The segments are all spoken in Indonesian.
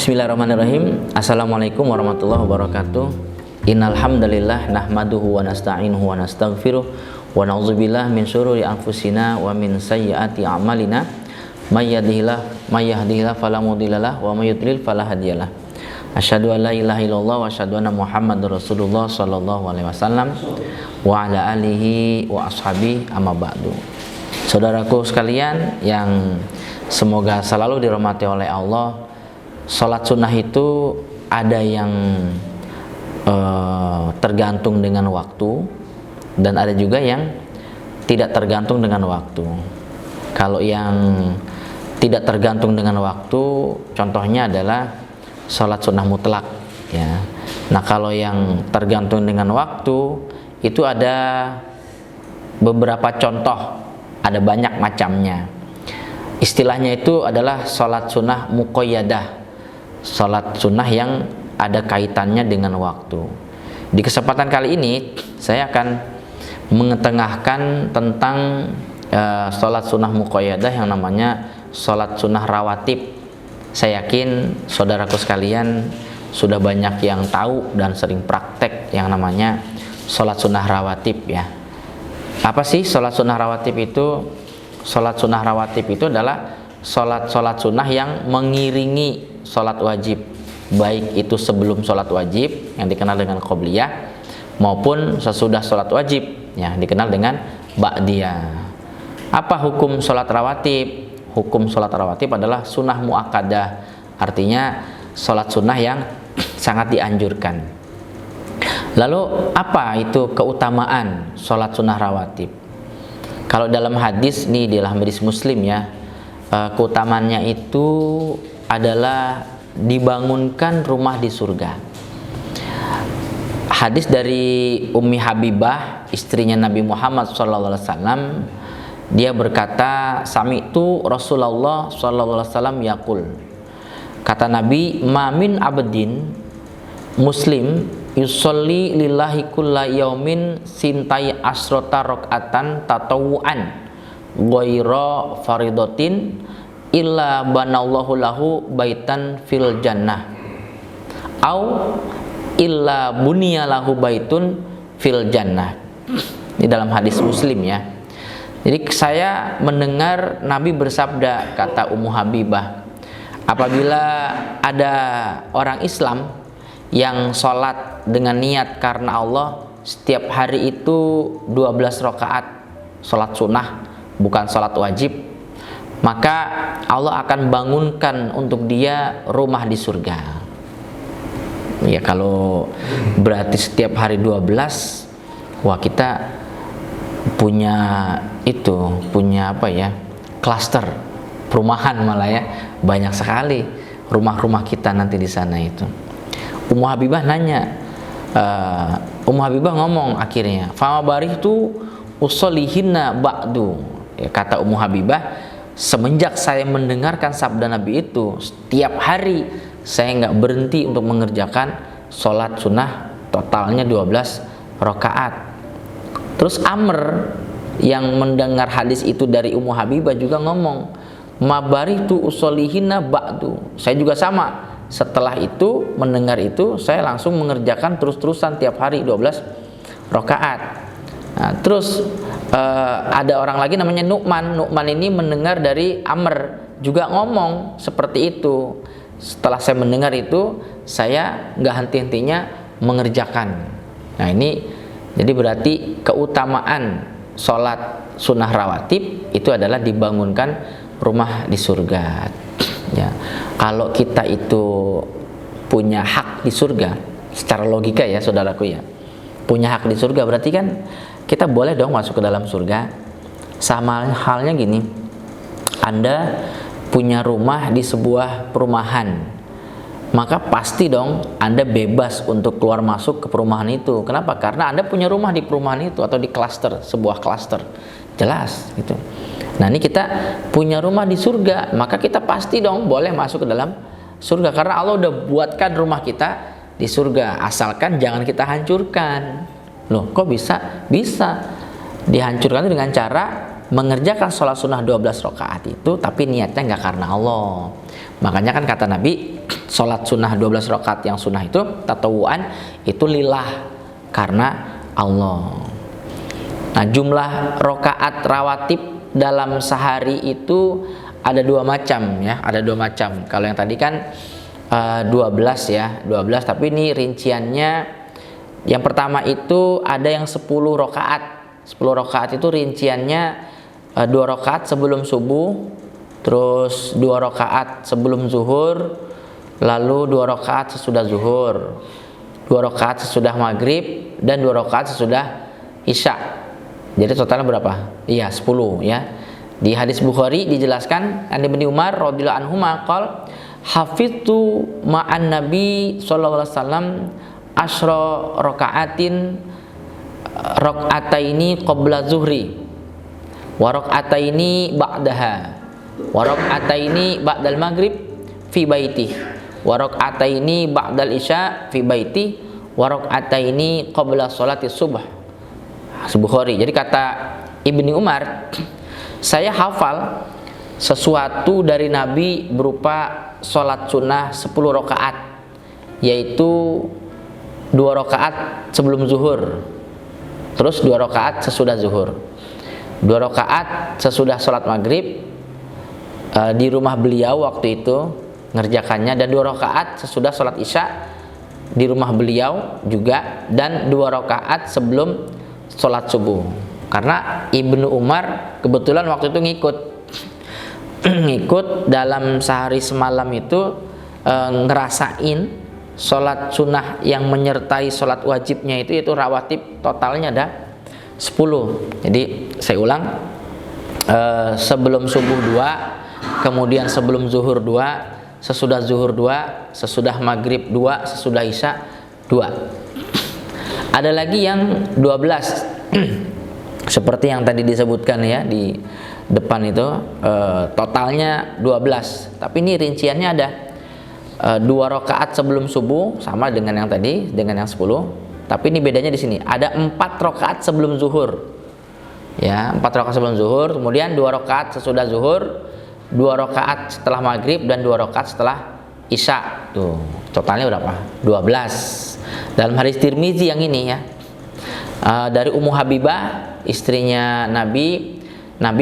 Bismillahirrahmanirrahim. Assalamualaikum warahmatullahi wabarakatuh. Innal hamdalillah nahmaduhu wa nasta'inuhu wa nastaghfiruh wa na'udzubillahi min syururi anfusina wa min sayyiati a'malina. May yahdihillahu fala mudhillalah wa may yudlil fala hadiyalah. Asyhadu an la ilaha illallah wa asyhadu anna Muhammadar Rasulullah sallallahu alaihi wasallam wa ala alihi wa ashabihi amma ba'du. Saudaraku sekalian yang semoga selalu dirahmati oleh Allah, sholat sunnah itu ada yang tergantung dengan waktu dan ada juga yang tidak tergantung dengan waktu. Kalau yang tidak tergantung dengan waktu, contohnya adalah sholat sunnah mutlak, ya. Nah, kalau yang tergantung dengan waktu itu ada beberapa contoh, ada banyak macamnya. Istilahnya itu adalah sholat sunnah muqayyadah, sholat sunnah yang ada kaitannya dengan waktu. Di kesempatan kali ini saya akan mengetengahkan tentang sholat sunnah muqayyadah yang namanya sholat sunnah rawatib. Saya yakin saudaraku sekalian sudah banyak yang tahu dan sering praktek yang namanya sholat sunnah rawatib, ya. Apa sih sholat sunnah rawatib itu? Sholat sunnah rawatib itu adalah sholat sunnah yang mengiringi sholat wajib, baik itu sebelum sholat wajib yang dikenal dengan qobliyah maupun sesudah sholat wajib yang dikenal dengan ba'diyah. Apa hukum sholat rawatib? Hukum sholat rawatib adalah sunnah mu'akkadah, artinya sholat sunnah yang sangat dianjurkan. Lalu apa itu keutamaan sholat sunnah rawatib? Kalau dalam hadis nih, di dalam hadis Muslim, ya, keutamaannya itu adalah dibangunkan rumah di surga. Hadis dari Ummi Habibah, istrinya Nabi Muhammad SAW, dia berkata, sami'tu Rasulullah SAW yaqul. Kata Nabi, ma min abdin muslim yusolli lillahi kulla yaumin sintai asrota rok'atan tatawu'an ghaira faridatin illa banallahu lahu baitan fil jannah au illa buniya lahu baitun fil jannah. Di dalam hadis Muslim, ya. Jadi saya mendengar Nabi bersabda, kata Ummu Habibah, apabila ada orang Islam yang sholat dengan niat karena Allah setiap hari itu 12 rakaat sholat sunnah, bukan sholat wajib, maka Allah akan bangunkan untuk dia rumah di surga. Ya, kalau berarti setiap hari 12, wah, kita punya apa ya, klaster perumahan malah, ya, banyak sekali rumah-rumah kita nanti di sana itu. Ummu Habibah nanya, Ummu Habibah ngomong akhirnya, fama barihtu usollihinna ba'du. Ya, kata Ummu Habibah, semenjak saya mendengarkan sabda Nabi itu, setiap hari saya nggak berhenti untuk mengerjakan sholat sunnah totalnya 12 rakaat. Terus Amr yang mendengar hadis itu dari Ummu Habibah juga ngomong, mabarihtu usollihinna ba'du. Saya juga sama. Setelah itu, mendengar itu, saya langsung mengerjakan terus-terusan tiap hari 12 rakaat. Nah, terus ada orang lagi namanya Nu'man. Nu'man ini mendengar dari Amr juga ngomong seperti itu. Setelah saya mendengar itu, saya nggak henti-hentinya mengerjakan. Nah, ini jadi berarti keutamaan sholat sunnah rawatib itu adalah dibangunkan rumah di surga. Ya, kalau kita itu punya hak di surga, secara logika, ya saudaraku, ya, punya hak di surga, berarti kan kita boleh dong masuk ke dalam surga. Sama halnya gini, Anda punya rumah di sebuah perumahan, maka pasti dong Anda bebas untuk keluar masuk ke perumahan itu. Kenapa? Karena Anda punya rumah di perumahan itu atau di klaster, sebuah klaster, jelas gitu. Nah, ini kita punya rumah di surga, maka kita pasti dong boleh masuk ke dalam surga, karena Allah udah buatkan rumah kita di surga, asalkan jangan kita hancurkan. Loh, kok bisa? Bisa dihancurkan dengan cara mengerjakan sholat sunnah 12 rakaat itu, tapi niatnya nggak karena Allah. Makanya kan kata Nabi, sholat sunnah 12 rakaat yang sunnah itu tatawuan itu lillah, karena Allah. Nah, jumlah rakaat rawatib dalam sehari itu ada dua macam ya, ada dua macam. Kalau yang tadi kan 12 ya, 12, tapi ini rinciannya yang pertama itu ada yang 10 rakaat. 10 rakaat itu rinciannya 2 rakaat sebelum subuh, terus 2 rakaat sebelum zuhur, lalu 2 rakaat sesudah zuhur, 2 rakaat sesudah maghrib, dan 2 rakaat sesudah isya. Jadi totalnya berapa? Iya, 10 ya. Di hadis Bukhari dijelaskan an Ibnu Umar radhiyallahu anhu maqal hafidtu ma'an Nabi sallallahu alaihi wasallam asyra raka'atin raka'ataini qabla zuhri wa raka'ataini ba'daha wa raka'ataini ba'dal maghrib fi baiti wa raka'ataini ba'dal isya fi baiti wa raka'ataini qabla sholati subuh. Bukhari. Jadi kata Ibnu Umar, saya hafal sesuatu dari Nabi berupa sholat sunnah 10 rakaat, yaitu 2 rakaat sebelum zuhur, terus 2 rakaat sesudah zuhur, 2 rakaat sesudah sholat maghrib di rumah beliau waktu itu ngerjakannya, dan 2 rakaat sesudah sholat isya di rumah beliau juga, dan 2 rakaat sebelum sholat subuh. Karena Ibnu Umar kebetulan waktu itu ngikut dalam sehari semalam itu ngerasain sholat sunnah yang menyertai sholat wajibnya itu rawatib totalnya ada 10. Jadi saya ulang, sebelum subuh 2, kemudian sebelum zuhur 2, sesudah zuhur 2, sesudah maghrib 2, sesudah isya 2. Ada lagi yang 12 seperti yang tadi disebutkan ya di depan itu, totalnya 12, tapi ini rinciannya ada 2 rakaat sebelum subuh sama dengan yang tadi, dengan yang 10, tapi ini bedanya di sini ada 4 rakaat sebelum zuhur ya, 4 rakaat sebelum zuhur, kemudian 2 rakaat sesudah zuhur, 2 rakaat setelah maghrib, dan 2 rakaat setelah isya. Tuh totalnya berapa? 12. Dalam hadis Tirmizi yang ini ya, dari Ummu Habibah istrinya Nabi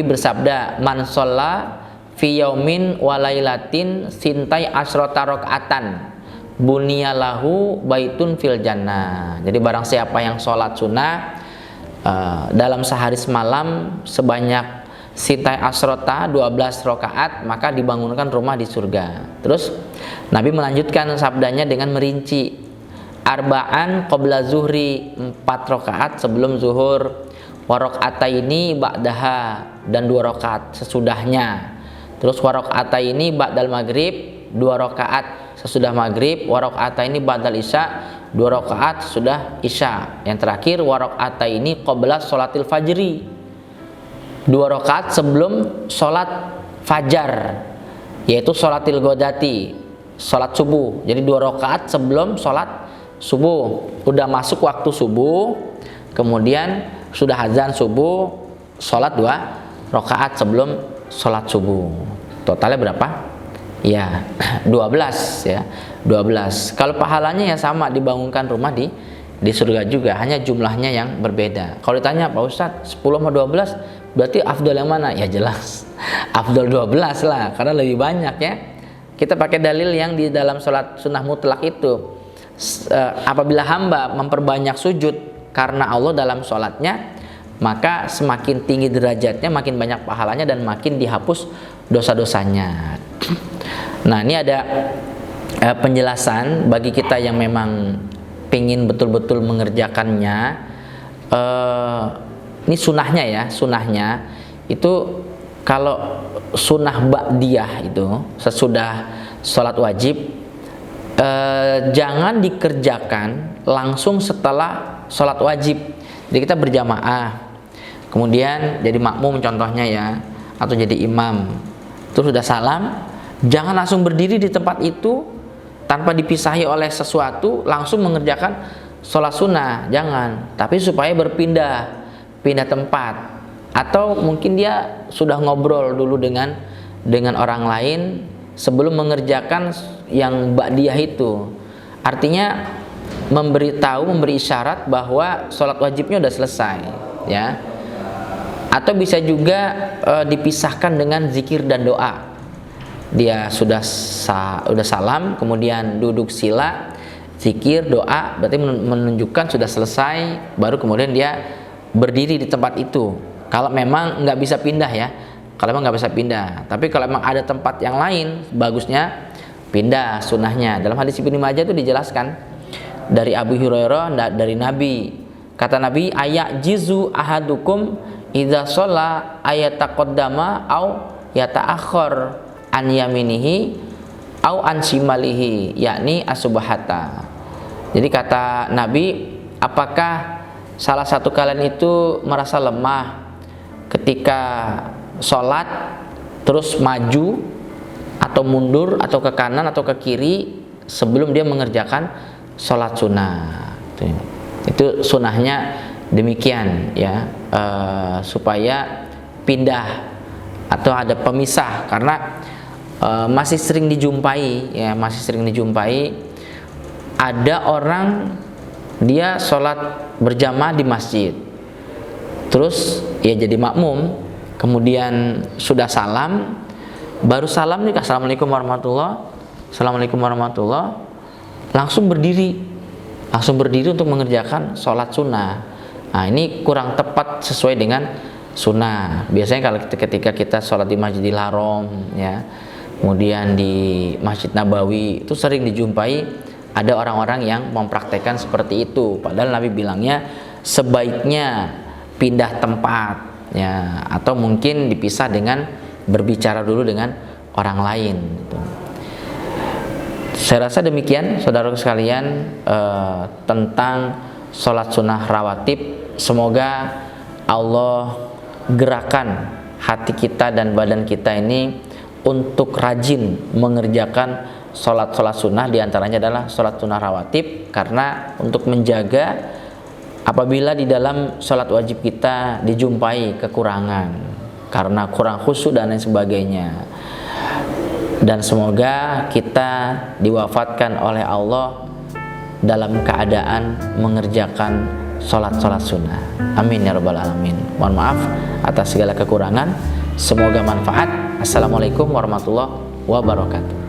bersabda, man sholla fi yaumin wa lailatin sintai asrota rakaatan bunyalahu baitun fil jannah. Jadi barang siapa yang sholat sunnah dalam sehari semalam sebanyak sintai asrota 12 rakaat, maka dibangunkan rumah di surga. Terus Nabi melanjutkan sabdanya dengan merinci, arba'an qabla zuhri, 4 rakaat sebelum zuhur, wa raka'ataini ba'daha, dan 2 rakaat sesudahnya, terus wa raka'ataini ba'dal maghrib, 2 rakaat sesudah maghrib, wa raka'ataini ba'dal isya, 2 rakaat sesudah isya, yang terakhir wa raka'ataini qabla sholatil fajri, 2 rakaat sebelum sholat fajar, yaitu sholatil godati, sholat subuh. Jadi 2 rakaat sebelum sholat subuh, udah masuk waktu subuh, kemudian sudah azan subuh, sholat 2 rakaat sebelum sholat subuh. Totalnya berapa? Ya 12 ya, 12. Kalau pahalanya ya sama, dibangunkan rumah di surga juga, hanya jumlahnya yang berbeda. Kalau ditanya Pak Ustadz 10 sama 12 berarti afdal yang mana? Ya jelas afdal 12 lah, karena lebih banyak ya. Kita pakai dalil yang di dalam sholat sunnah mutlak itu, apabila hamba memperbanyak sujud karena Allah dalam sholatnya, maka semakin tinggi derajatnya, makin banyak pahalanya, dan makin dihapus dosa-dosanya. Nah, ini ada penjelasan bagi kita yang memang pengen betul-betul mengerjakannya. Ini sunnahnya ya, sunnahnya itu kalau sunnah ba'diyah itu sesudah sholat wajib, jangan dikerjakan langsung setelah sholat wajib. Jadi kita berjamaah, kemudian jadi makmum contohnya ya, atau jadi imam, terus sudah salam, jangan langsung berdiri di tempat itu tanpa dipisahi oleh sesuatu langsung mengerjakan sholat sunnah, jangan. Tapi supaya pindah tempat, atau mungkin dia sudah ngobrol dulu dengan orang lain, sebelum mengerjakan yang ba'diyah itu. Artinya memberi isyarat bahwa sholat wajibnya udah selesai, ya. Atau bisa juga dipisahkan dengan zikir dan doa. Dia sudah salam, kemudian duduk sila, zikir, doa, berarti menunjukkan sudah selesai, baru kemudian dia berdiri di tempat itu. Kalau memang nggak bisa pindah, ya, kalau memang nggak bisa pindah. Tapi kalau memang ada tempat yang lain, bagusnya pindah sunnahnya. Dalam hadis Ibnu Majah itu dijelaskan dari Abu Hurairah, dari Nabi, kata Nabi, ayak jizu ahadukum idza shalla ayataqaddama au yata'akhkhar an yaminihi au an shimalihi, yakni asubahata. Jadi kata Nabi, apakah salah satu kalian itu merasa lemah ketika sholat terus maju atau mundur atau ke kanan atau ke kiri sebelum dia mengerjakan sholat sunnah? Itu sunnahnya demikian, ya, supaya pindah atau ada pemisah, karena masih sering dijumpai ada orang dia sholat berjamaah di masjid, terus ya jadi makmum, kemudian sudah salam, baru salam nih, assalamualaikum warahmatullah, langsung berdiri untuk mengerjakan sholat sunnah. Nah, ini kurang tepat sesuai dengan sunnah. Biasanya kalau ketika kita sholat di Masjidil Haram, ya, kemudian di Masjid Nabawi, itu sering dijumpai ada orang-orang yang mempraktekkan seperti itu. Padahal Nabi bilangnya sebaiknya pindah tempat, ya, atau mungkin dipisah dengan berbicara dulu dengan orang lain, gitu. Saya rasa demikian, saudara sekalian, tentang sholat sunnah rawatib. Semoga Allah gerakan hati kita dan badan kita ini untuk rajin mengerjakan sholat sunnah, diantaranya adalah sholat sunnah rawatib, karena untuk menjaga apabila di dalam sholat wajib kita dijumpai kekurangan karena kurang khusyuk dan lain sebagainya. Dan semoga kita diwafatkan oleh Allah dalam keadaan mengerjakan sholat sunnah. Amin ya rabbal alamin. Mohon maaf atas segala kekurangan, semoga manfaat. Assalamualaikum warahmatullahi wabarakatuh.